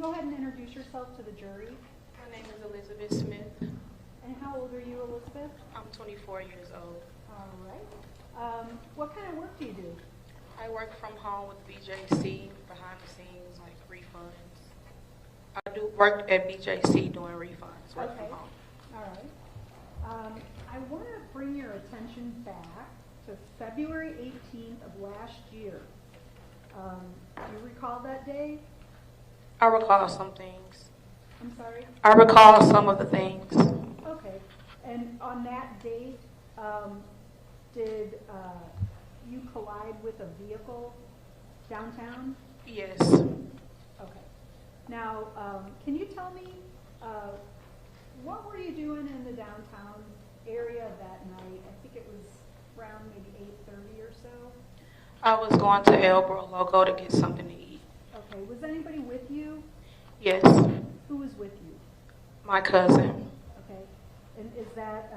go ahead and introduce yourself to the jury? My name is Elizabeth Smith. And how old are you, Elizabeth? I'm 24 years old. All right. What kind of work do you do? I work from home with BJC, behind the scenes, like refunds. I do work at BJC doing refunds, work from home. All right. I want to bring your attention back to February 18th of last year. Do you recall that day? I recall some things. I'm sorry? I recall some of the things. Okay. And on that date, did you collide with a vehicle downtown? Yes. Okay. Now, can you tell me, what were you doing in the downtown area that night? I think it was around maybe 8:30 or so. I was going to Elbro Loco to get something to eat. Okay. Was anybody with you? Yes. Who was with you? My cousin. Okay. And is that,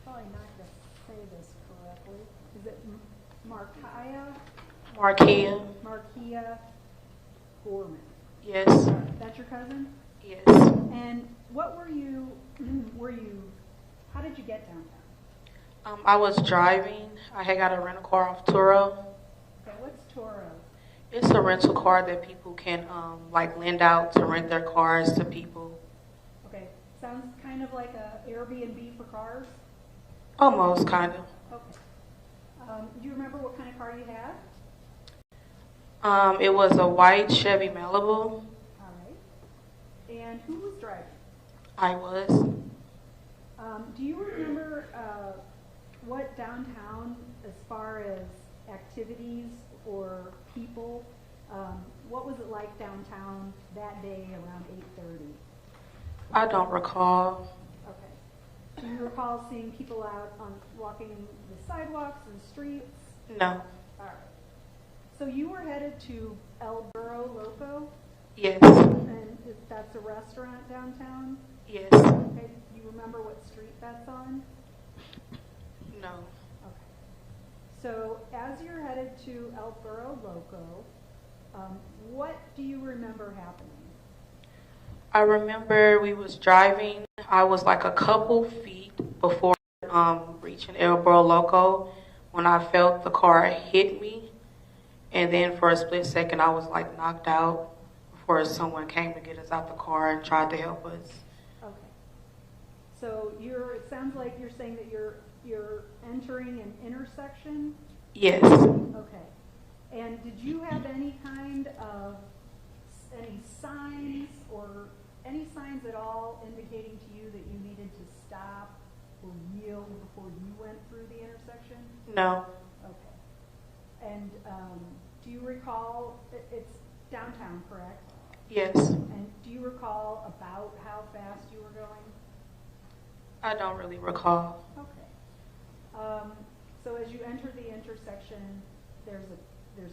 probably not going to say this correctly, is it Markia Gorman? Yes. That's your cousin? Yes. And what how did you get downtown? I was driving. I had got a rental car off Turo. Okay, what's Toro? It's a rental car that people can like lend out to rent their cars to people. Okay, sounds kind of like a Airbnb for cars? Almost, kind of. Okay. Do you remember what kind of car you had? It was a white Chevy Malibu. All right. And who was driving? I was. Do you remember what downtown, as far as activities or people, what was it like downtown that day around 8:30? I don't recall. Okay. Do you recall seeing people out walking the sidewalks and streets? No. All right. So you were headed to El Burro Loco? Yes. And that's a restaurant downtown? Yes. Okay. Do you remember what street that's on? No. Okay. So as you're headed to El Burro Loco, what do you remember happening? I remember we was driving. I was like a couple feet before reaching El Burro Loco when I felt the car hit me. And then for a split second, I was like knocked out before someone came to get us out the car and tried to help us. Okay. So it sounds like you're saying that you're entering an intersection? Yes. Okay. And did you have any kind of, any signs or any signs at all indicating to you that you needed to stop or yield before you went through the intersection? No. Okay. And do you recall, it's downtown, correct? Yes. And do you recall about how fast you were going? I don't really recall. Okay. So as you enter the intersection, there's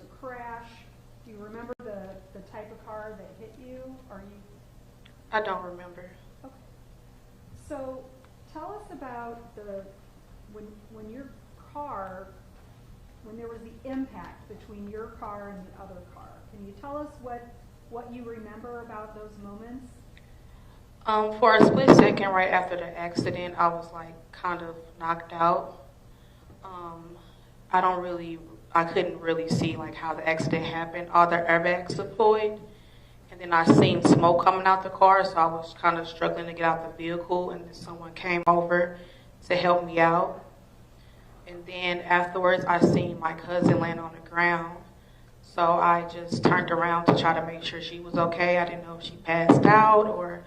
a crash. Do you remember the type of car that hit you? I don't remember. Okay. So tell us about when your car, when there was the impact between your car and the other car. Can you tell us what you remember about those moments? For a split second right after the accident, I was like kind of knocked out. I couldn't really see like how the accident happened. All the airbags deployed, and then I seen smoke coming out the car, so I was kind of struggling to get out the vehicle, and then someone came over to help me out. And then afterwards, I seen my cousin land on the ground, so I just turned around to try to make sure she was okay. I didn't know if she passed out or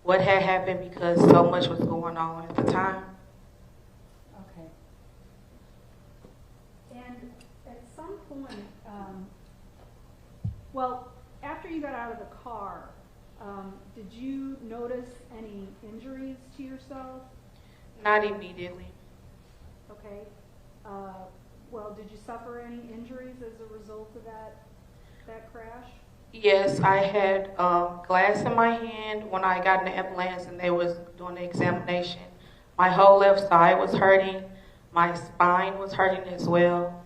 what had happened because so much was going on at the time. Okay. And at some point, after you got out of the car, did you notice any injuries to yourself? Not immediately. Okay. Did you suffer any injuries as a result of that crash? Yes, I had glass in my hand when I got in the ambulance and they was doing the examination. My whole left side was hurting. My spine was hurting as well.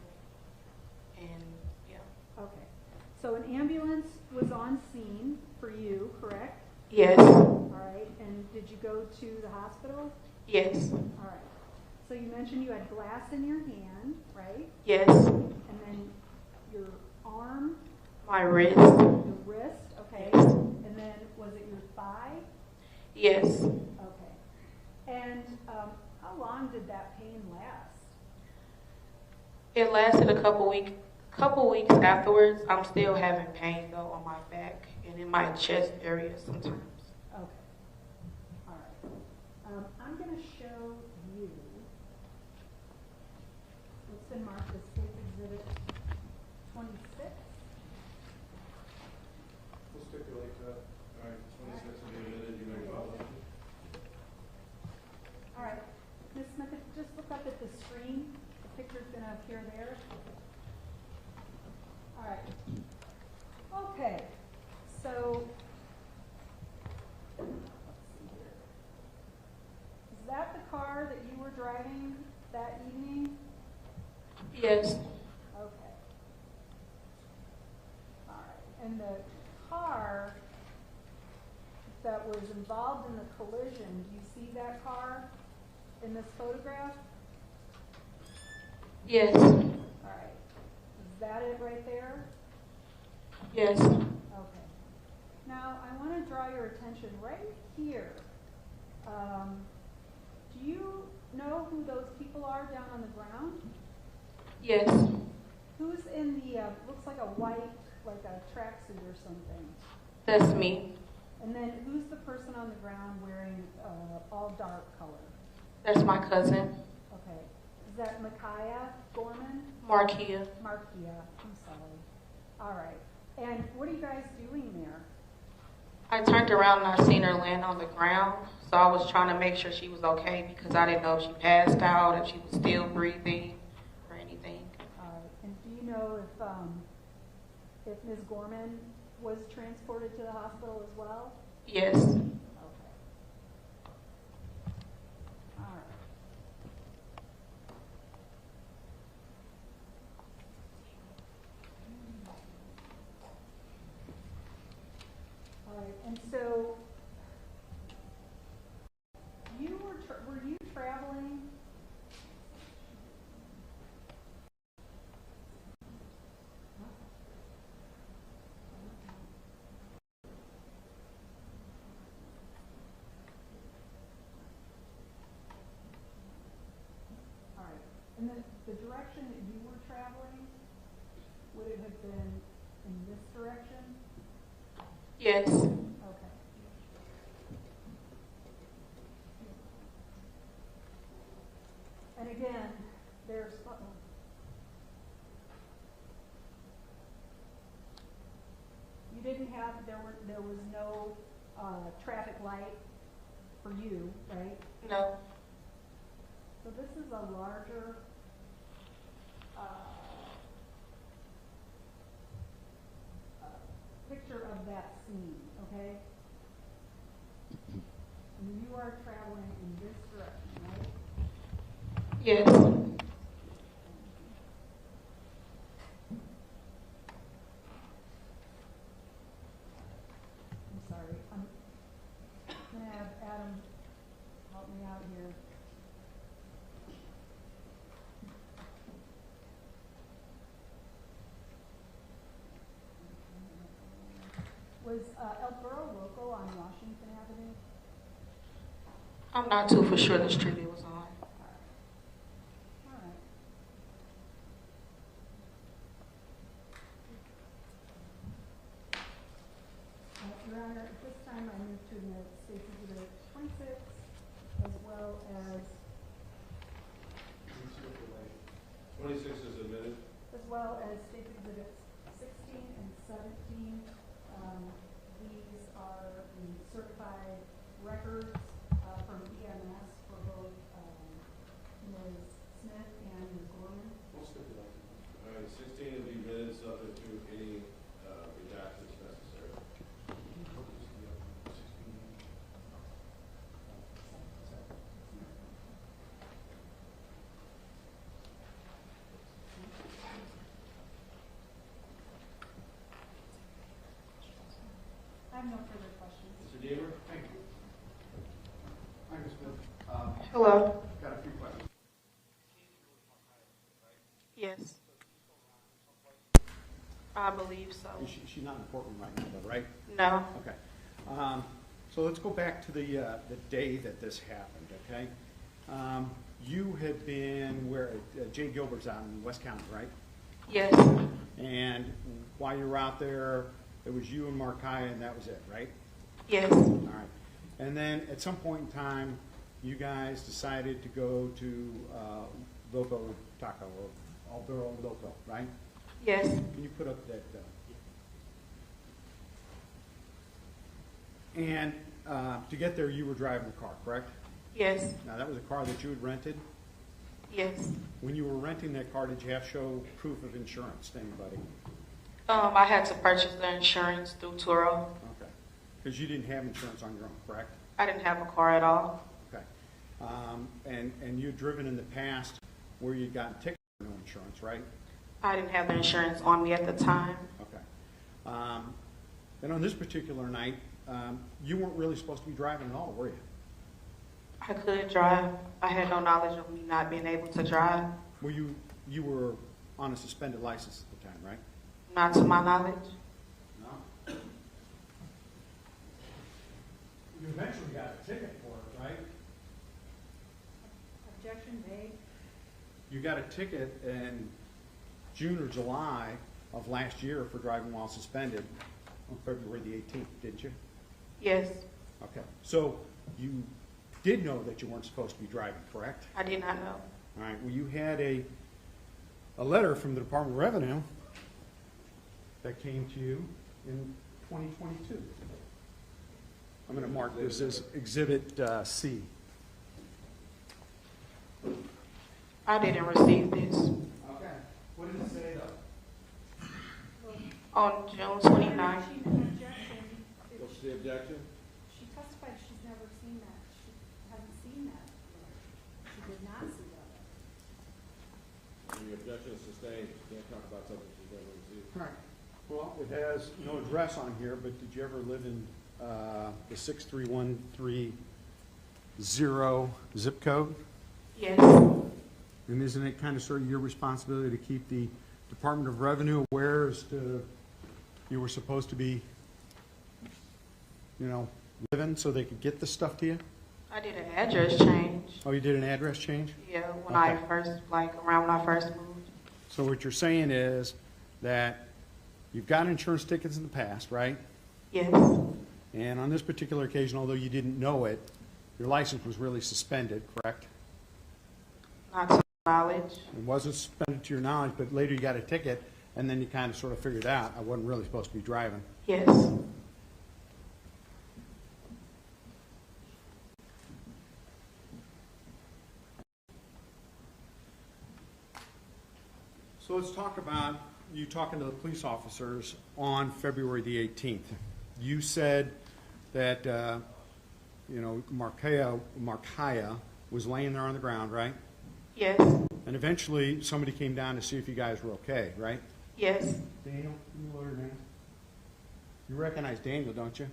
And yeah. Okay. so an ambulance was on scene for you, correct? Yes. All right, and did you go to the hospital? Yes. All right. So you mentioned you had glass in your hand, right? Yes. And then your arm? My wrist. Your wrist, okay. Yes. And then was it your thigh? Yes. Okay. And how long did that pain last? It lasted a couple weeks afterwards. I'm still having pain though on my back and in my chest area sometimes. Okay. All right. I'm going to show you what's been marked as State Exhibit 26. We'll stipulate that. All right, 26 will be admitted. You may follow. All right. Ms. Smith, if you just look up at the screen. The picture's going to appear there. All right. Okay. So, let's see here. Is that the car that you were driving that evening? Yes. Okay. All right. And the car that was involved in the collision, do you see that car in this photograph? Yes. All right. Is that it right there? Yes. Okay. Now, I want to draw your attention right here. Do you know who those people are down on the ground? Yes. Who's in the, looks like a white, like a tracksuit or something? That's me. And then who's the person on the ground wearing all dark color? That's my cousin, Okay. Is that Micaiah Gorman? Markia. Markia. I'm sorry. All right. And what are you guys doing there? I turned around and I seen her land on the ground, so I was trying to make sure she was okay because I didn't know if she passed out, if she was still breathing, or anything. All right. And do you know if Ms. Gorman was transported to the hospital as well? Yes. Okay. All right. All right. And so were you traveling? All right. And then the direction that you were traveling, would it have been in this direction? Yes. Okay. And again, there's, you didn't have, there was no traffic light for you, right? No. So this is a larger picture of that scene, okay? And you are traveling in this direction, right? Yes. I'm sorry. I'm going to have Adam help me out here. Was El Burro Loco on Washington Avenue? I'm not too for sure the street it was on. All right. Your Honor, at this time I move to admit State Exhibit 26 as well as 26 is admitted. State Exhibits 16 and 17. These are the certified records from EMS for both Ms. Smith and Ms. Gorman. We'll stipulate. All right, 16 will be admitted subject to any redactions necessary. have no further questions. Mr. Deaver? Thank you. I just Hello. got a few questions. Yes. I believe so. She's not in the courtroom right now, though, right? No. Okay. So let's go back to the day that this happened, okay? You had been where, Jay Gilbert's out in West County, right? Yes. And while you were out there, it was you and Markiah, and that was it, right? Yes. All right. And then at some point in time, you guys decided to go to Loco Taco, or Alduro Loco, right? Yes. Can you put up that? And to get there, you were driving the car, correct? Yes. Now, that was a car that you had rented. Yes. When you were renting that car, did you have to show proof of insurance to anybody? I had to purchase the insurance through Turo. Okay. Because you didn't have insurance on your own, correct? I didn't have a car at all. Okay. And you'd driven in the past where you'd gotten tickets for no insurance, right? I didn't have the insurance on me at the time. Okay. And on this particular night, you weren't really supposed to be driving at all, were you? I could drive. I had no knowledge of me not being able to drive. Well, you were on a suspended license at the time, right? Not to my knowledge. No. You eventually got a ticket for it, right? Objection made. You got a ticket in June or July of last year for driving while suspended on February the 18th, didn't you? Yes. Okay. So you did know that you weren't supposed to be driving, correct? I did not know. All right. Well, you had a letter from the Department of Revenue that came to you in 2022. I'm going to mark this as Exhibit C. I didn't receive this. Okay. What did it say, though? On June 29th. What's the objection? She testified she's never seen that. She hasn't seen that. She did not see that. The objection is sustained. You can't talk about something she's never received. All right. Well, it has no address on here, but did you ever live in the 63130 zip code? Yes. And isn't it kind of sort of your responsibility to keep the Department of Revenue aware as to you were supposed to be, living so they could get the stuff to you? I did an address change. Oh, you did an address change? Yeah, when Okay. I first, around when I first moved. So what you're saying is that you've got insurance tickets in the past, right? Yes. And on this particular occasion, although you didn't know it, your license was really suspended, correct? Not to my knowledge. It wasn't suspended to your knowledge, but later you got a ticket, and then you kind of sort of figured out I wasn't really supposed to be driving. Yes. So let's talk about you talking to the police officers on February the 18th. You said that, Markiah was laying there on the ground, right? Yes. And eventually somebody came down to see if you guys were okay, right? Yes. Daniel, can you lower your name? You recognize Daniel, don't you?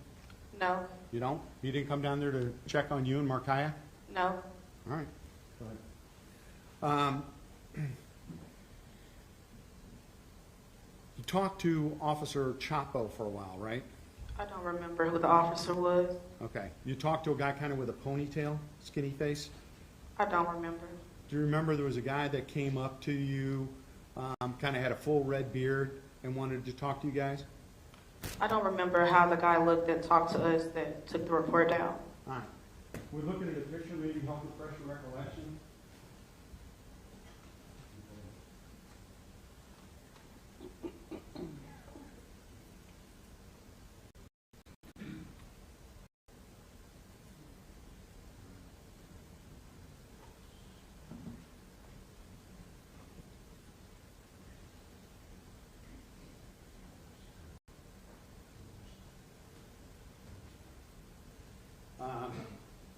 No. You don't? He didn't come down there to check on you and Markiah? No. All right. Go ahead. You talked to Officer Chapo for a while, right? I don't remember who the officer was. Okay. You talked to a guy kind of with a ponytail, skinny face? I don't remember. Do you remember there was a guy that came up to you, kind of had a full red beard and wanted to talk to you guys? I don't remember how the guy looked that talked to us that took the report down. All right. We're looking at a picture, maybe help refresh your recollection.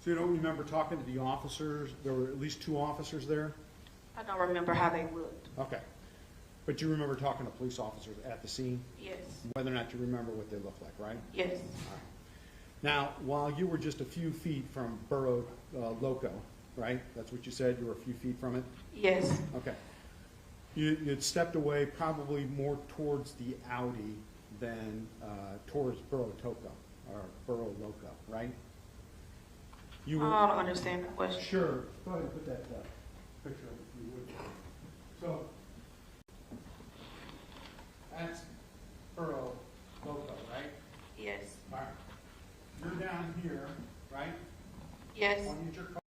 So you don't remember talking to the officers? There were at least two officers there? I don't remember how they looked. Okay. But you remember talking to police officers at the scene, Yes. whether or not you remember what they look like, right? Yes. All right. Now, while you were just a few feet from Borough Loco, right? That's what you said, you were a few feet from it? Yes. Okay. You'd stepped away probably more towards the Audi than towards Borough Toco, or Borough Loco, right? You were, I don't understand the question. sure, go ahead and put that picture up if you would. So, that's Borough Loco, right? Yes. All right. You're down here, right? Yes. On your car.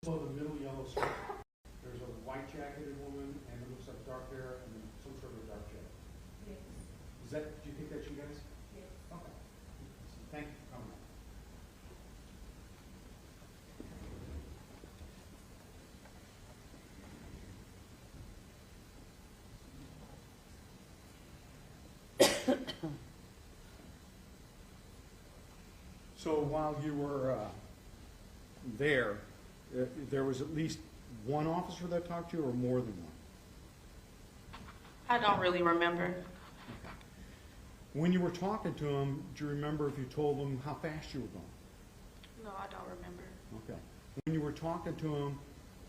Below the middle yellow skirt, there's a white jacketed woman, and it looks like dark hair, and then some sort of dark jacket. Yes. Is that, do you think that's you guys? Yes. Okay. Thank you for coming. So while you were there, there was at least one officer that talked to you, or more than one? I don't really remember. When you were talking to him, do you remember if you told him how fast you were going? No, I don't remember. Okay. When you were talking to him,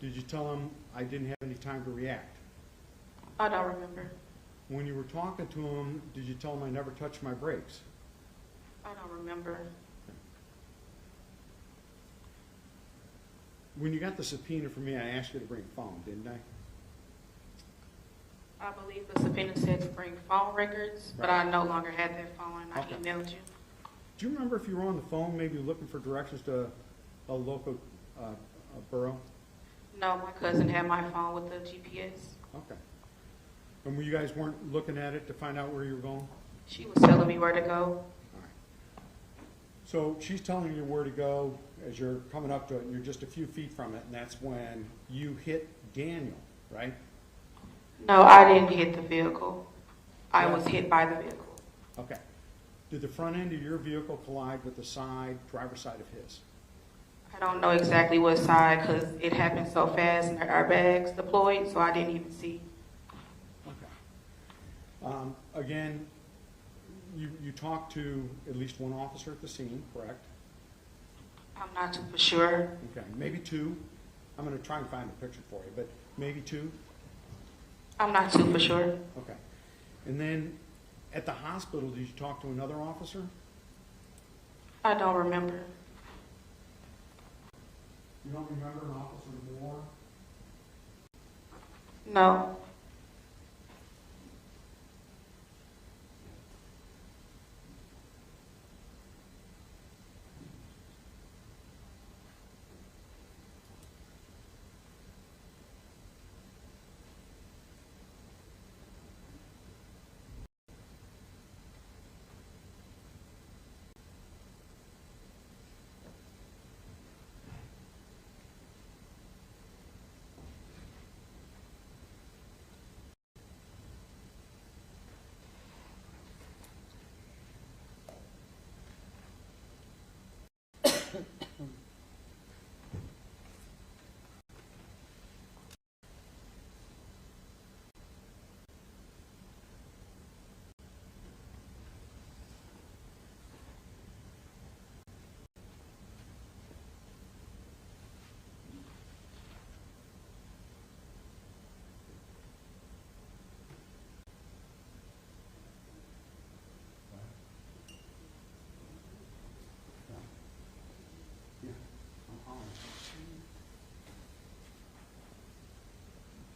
did you tell him, I didn't have any time to react? I don't remember. When you were talking to him, did you tell him I never touched my brakes? I don't remember. When you got the subpoena from me, I asked you to bring a phone, didn't I? I believe the subpoena said to bring phone records, but I no longer had that phone. I Okay. emailed you. Do you remember if you were on the phone, maybe looking for directions to a local borough? No, my cousin had my phone with the GPS. Okay. And you guys weren't looking at it to find out where you were going? She was telling me where to go. All right. So she's telling you where to go as you're coming up to it, and you're just a few feet from it, and that's when you hit Daniel, right? No, I didn't hit the vehicle. I was hit by the vehicle. Okay. Did the front end of your vehicle collide with the driver's side of his? I don't know exactly what side because it happened so fast and the airbags deployed, so I didn't even see. Okay. Again, you talked to at least one officer at the scene, correct? I'm not too for sure. Okay, maybe two. I'm going to try and find a picture for you, but maybe two? I'm not too for sure. Okay. And then at the hospital, did you talk to another officer? I don't remember. You don't remember an officer more? No.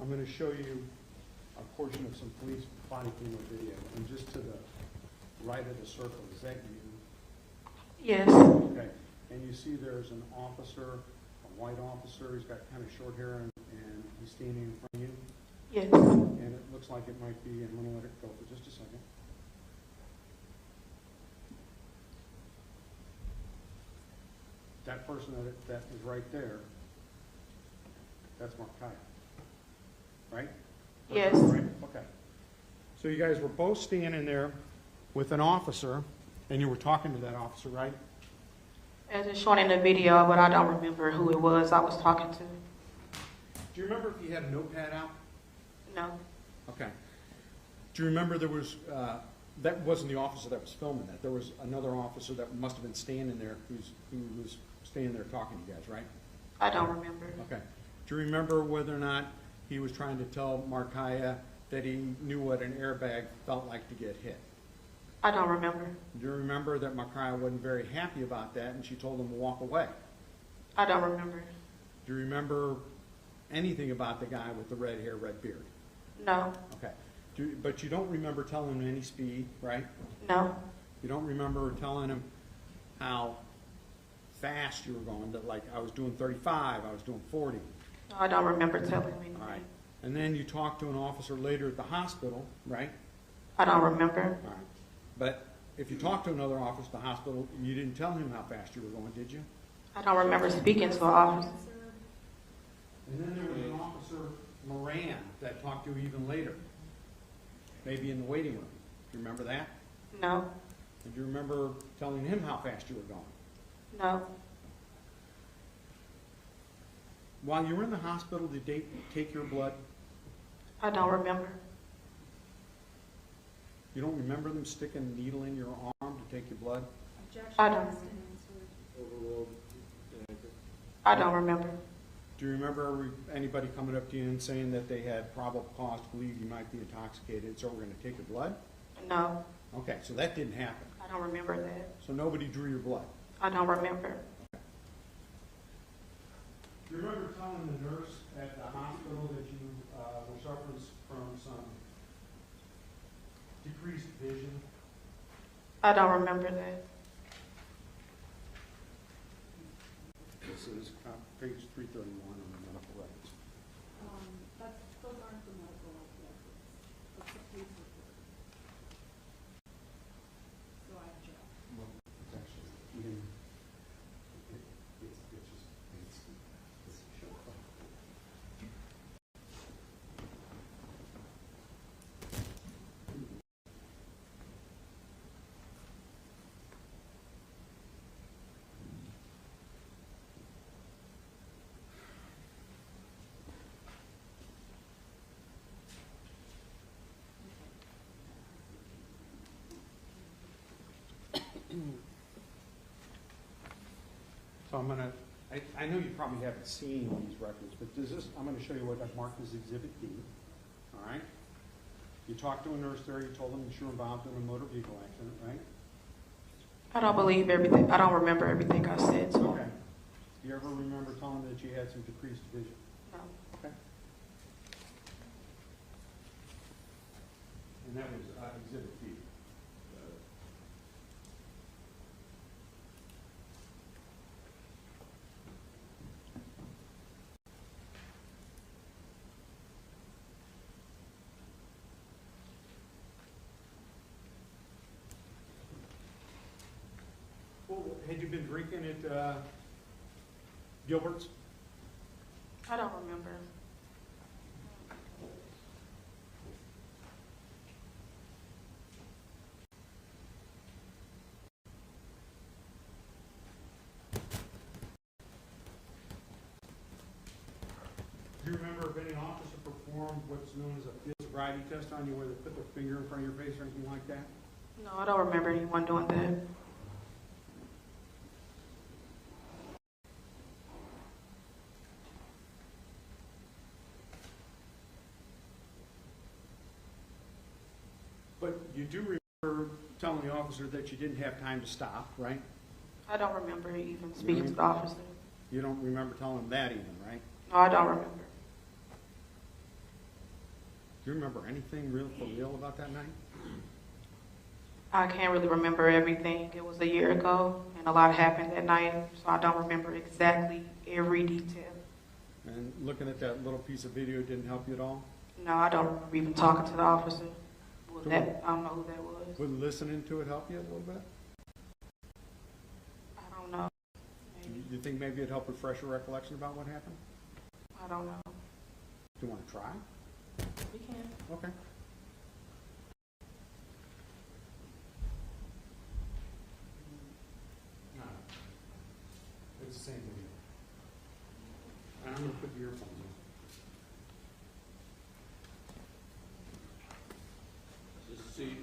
I'm going to show you a portion of some police body camera video, and just to the right of the circle, is that you? Yes. Okay. And you see there's an officer, a white officer, he's got kind of short hair and he's standing in front of you? Yes. And it looks like it might be, I'm going to let it go for just a second. That person that is right there, that's Markiah, right? Yes. Right? Okay. So you guys were both standing there with an officer, and you were talking to that officer, right? As it's shown in the video, but I don't remember who it was I was talking to. Do you remember if you had a notepad out? No. Okay. Do you remember there was, that wasn't the officer that was filming that. There was another officer that must have been standing there who was standing there talking to you guys, right? I don't remember. Okay. Do you remember whether or not he was trying to tell Markiah that he knew what an airbag felt like to get hit? I don't remember. Do you remember that Markiah wasn't very happy about that and she told him to walk away? I don't remember. Do you remember anything about the guy with the red hair, red beard? No. Okay. But you don't remember telling him any speed, right? No. You don't remember telling him how fast you were going, that like I was doing 35, I was doing 40. No, I don't remember telling him anything. All right. And then you talked to an officer later at the hospital, right? I don't remember. All right. But if you talked to another officer at the hospital, you didn't tell him how fast you were going, did you? I don't remember speaking to an officer. And then there was an officer, Moran, that talked to you even later, maybe in the waiting room. Do you remember that? No. And do you remember telling him how fast you were going? No. While you were in the hospital, did they take your blood? I don't remember. You don't remember them sticking a needle in your arm to take your blood? I don't. I don't remember. Do you remember anybody coming up to you and saying that they had probable cause to believe you might be intoxicated, so we're going to take your blood? No. Okay, so that didn't happen. I don't remember that. So nobody drew your blood? I don't remember. Do you remember telling the nurse at the hospital that you were suffering from some decreased vision? I don't remember that. This is page 331 on the medical records. Those aren't the medical records. That's the police report. So I checked. Well, it's actually, it's just, it's show. So I'm gonna, I know you probably haven't seen these records, but I'm gonna show you what I've marked as Exhibit D, all right? You talked to a nurse there, you told them that you were involved in a motor vehicle accident, right? I don't believe everything. I don't remember everything I said to him. Okay. Do you ever remember telling them that you had some decreased vision? No. Okay. And that was Exhibit D. Well, had you been drinking at Gilbert's? I don't remember. Do you remember if any officer performed what's known as a field sobriety test on you, where they put their finger in front of your face or anything like that? No, I don't remember anyone doing that. But you do remember telling the officer that you didn't have time to stop, right? I don't remember even speaking to the officer. You don't remember telling him that even, right? No, I don't remember. Do you remember anything real for real about that night? I can't really remember everything. It was a year ago, and a lot happened that night, so I don't remember exactly every detail. And looking at that little piece of video didn't help you at all? No, I don't remember even talking to the officer. I don't know who that was. Would listening to it help you a little bit? I don't know. Maybe. You think maybe it'd help refresh your recollection about what happened? I don't know. Do you want to try? We can. Okay. No. It's the same video. I'm going to put the earphones in. Is this a seat?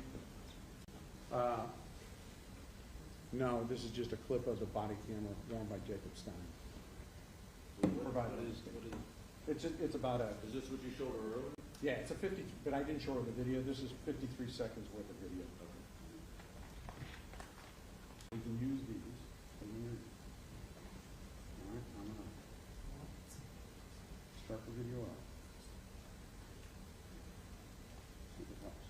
No, this is just a clip of the body camera worn by Jacob Stein. Provided. It's about a, Is this what you showed her earlier? yeah, it's a 50, but I didn't show her the video. This is 53 seconds worth of video. We can use these. All right, I'm gonna start the video up. See if it helps.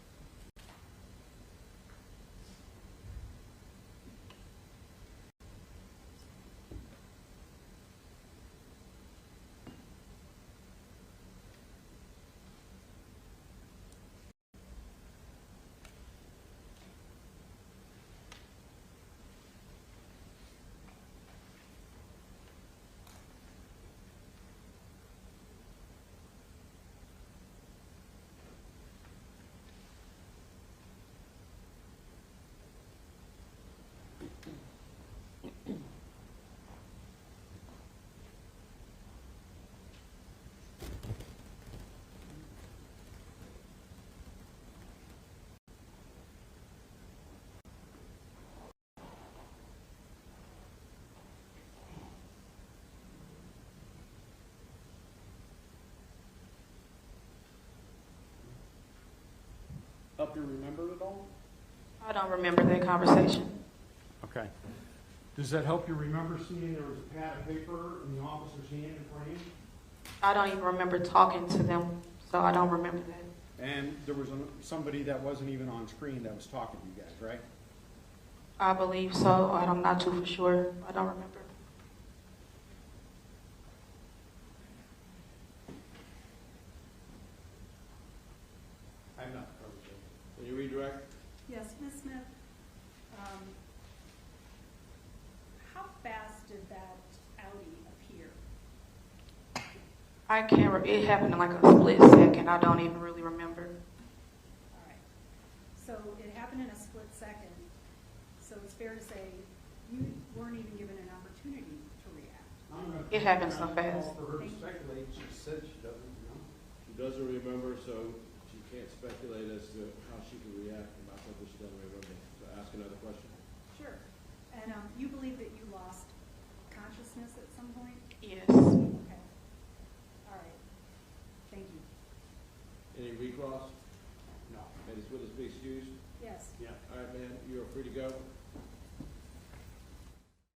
Help you remember it all? I don't remember that conversation. Okay. Does that help you remember seeing there was a pad of paper in the officer's hand in front of you? I don't even remember talking to them, so I don't remember that. And there was somebody that wasn't even on screen that was talking to you guys, right? I believe so. I'm not too for sure. I don't remember. I'm not. Can you redirect? Yes, Ms. Smith, how fast did that Audi appear? I can't. It happened in like a split second. I don't even really remember. All right. So it happened in a split second. So it's fair to say you weren't even given an opportunity to react. It happened so fast. For her to speculate, she said she doesn't know. She doesn't remember, so she can't speculate as to how she can react about something she doesn't remember. So ask another question. Sure. And you believe that you lost consciousness at some point? Yes. Okay. All right. Thank you. Any recross? No. May this witness be excused? Yes. Yeah. All right, man, you are free to go.